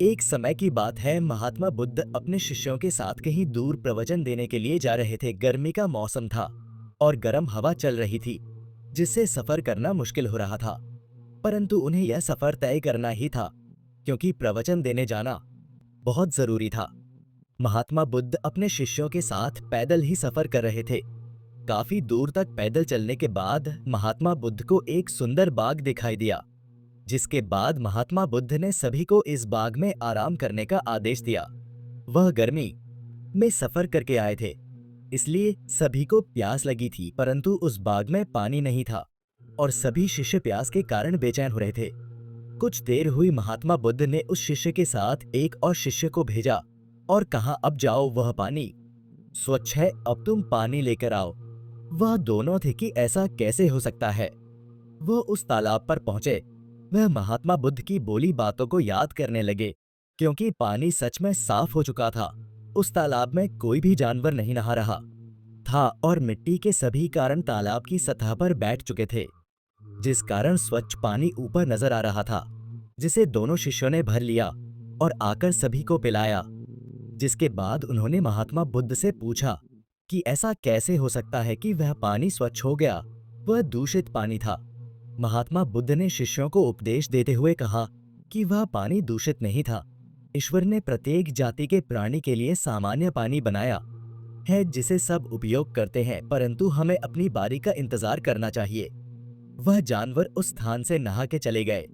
एक समय की बात है, महात्मा बुद्ध अपने शिष्यों के साथ कहीं दूर प्रवचन देने के लिए जा रहे थे। गर्मी का मौसम था और गर्म हवा चल रही थी, जिससे सफर करना मुश्किल हो रहा था। परंतु उन्हें यह सफर तय करना ही था, क्योंकि प्रवचन देने जाना बहुत जरूरी था। महात्मा बुद्ध अपने शिष्यों के साथ पैदल ही सफर कर रहे थे। काफी दूर तक पैदल चलने के बाद महात्मा बुद्ध को एक सुंदर बाग दिखाई दिया, जिसके बाद महात्मा बुद्ध ने सभी को इस बाग में आराम करने का आदेश दिया। वह गर्मी में सफर करके आए थे, इसलिए सभी को प्यास लगी थी, परंतु उस बाग में पानी नहीं था और सभी शिष्य प्यास के कारण बेचैन हो रहे थे। कुछ देर हुई, महात्मा बुद्ध ने उस शिष्य के साथ एक और शिष्य को भेजा और कहा, अब जाओ, वह पानी स्वच्छ है, अब तुम पानी लेकर आओ। वह दोनों थे कि ऐसा कैसे हो सकता है। वह उस तालाब पर पहुंचे। वह महात्मा बुद्ध की बोली बातों को याद करने लगे, क्योंकि पानी सच में साफ हो चुका था। उस तालाब में कोई भी जानवर नहीं नहा रहा था और मिट्टी के सभी कारण तालाब की सतह पर बैठ चुके थे, जिस कारण स्वच्छ पानी ऊपर नजर आ रहा था, जिसे दोनों शिष्यों ने भर लिया और आकर सभी को पिलाया। जिसके बाद उन्होंने महात्मा बुद्ध से पूछा कि ऐसा कैसे हो सकता है कि वह पानी स्वच्छ हो गया, वह दूषित पानी था। महात्मा बुद्ध ने शिष्यों को उपदेश देते हुए कहा कि वह पानी दूषित नहीं था। ईश्वर ने प्रत्येक जाति के प्राणी के लिए सामान्य पानी बनाया है, जिसे सब उपयोग करते हैं, परंतु हमें अपनी बारी का इंतजार करना चाहिए। वह जानवर उस स्थान से नहा के चले गए,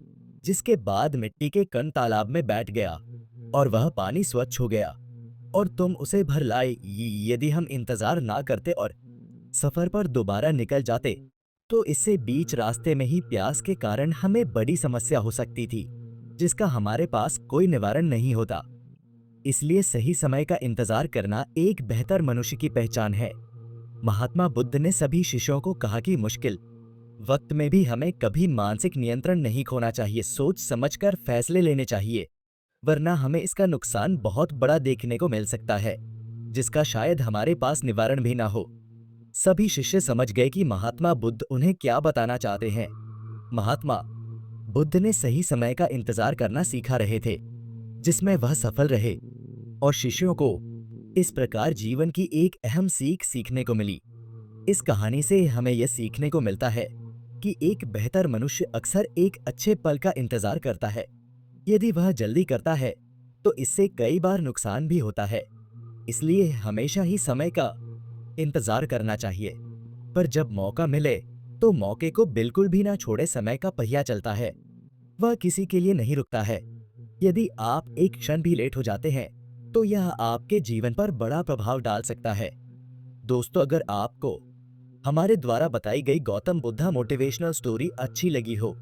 जिसके बाद मिट्टी के कण तालाब में बैठ गया और वह पानी स्वच्छ हो गया और तुम उसे भर लाए। यदि हम इंतजार ना करते और सफर पर दोबारा निकल जाते, तो इससे बीच रास्ते में ही प्यास के कारण हमें बड़ी समस्या हो सकती थी, जिसका हमारे पास कोई निवारण नहीं होता। इसलिए सही समय का इंतजार करना एक बेहतर मनुष्य की पहचान है। महात्मा बुद्ध ने सभी शिष्यों को कहा कि मुश्किल वक्त में भी हमें कभी मानसिक नियंत्रण नहीं खोना चाहिए। सोच समझकर फैसले लेने चाहिए, वरना हमें इसका नुकसान बहुत बड़ा देखने को मिल सकता है, जिसका शायद हमारे पास निवारण भी ना हो। सभी शिष्य समझ गए कि महात्मा बुद्ध उन्हें क्या बताना चाहते हैं। महात्मा बुद्ध ने सही समय का इंतजार करना सीखा रहे थे, जिसमें वह सफल रहे और शिष्यों को इस प्रकार जीवन की एक अहम सीख सीखने को मिली। इस कहानी से हमें यह सीखने को मिलता है कि एक बेहतर मनुष्य अक्सर एक अच्छे पल का इंतजार करता है। यदि वह जल्दी करता है तो इससे कई बार नुकसान भी होता है। इसलिए हमेशा ही समय का इंतजार करना चाहिए, पर जब मौका मिले तो मौके को बिल्कुल भी ना छोड़े। समय का पहिया चलता है, वह किसी के लिए नहीं रुकता है। यदि आप एक क्षण भी लेट हो जाते हैं तो यह आपके जीवन पर बड़ा प्रभाव डाल सकता है। दोस्तों, अगर आपको हमारे द्वारा बताई गई गौतम बुद्धा मोटिवेशनल स्टोरी अच्छी लगी हो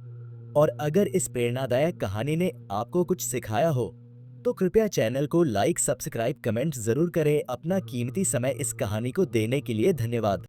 और अगर इस प्रेरणादायक कहानी ने आपको कुछ सिखाया हो, तो कृपया चैनल को लाइक, सब्सक्राइब, कमेंट जरूर करें। अपना कीमती समय इस कहानी को देने के लिए धन्यवाद।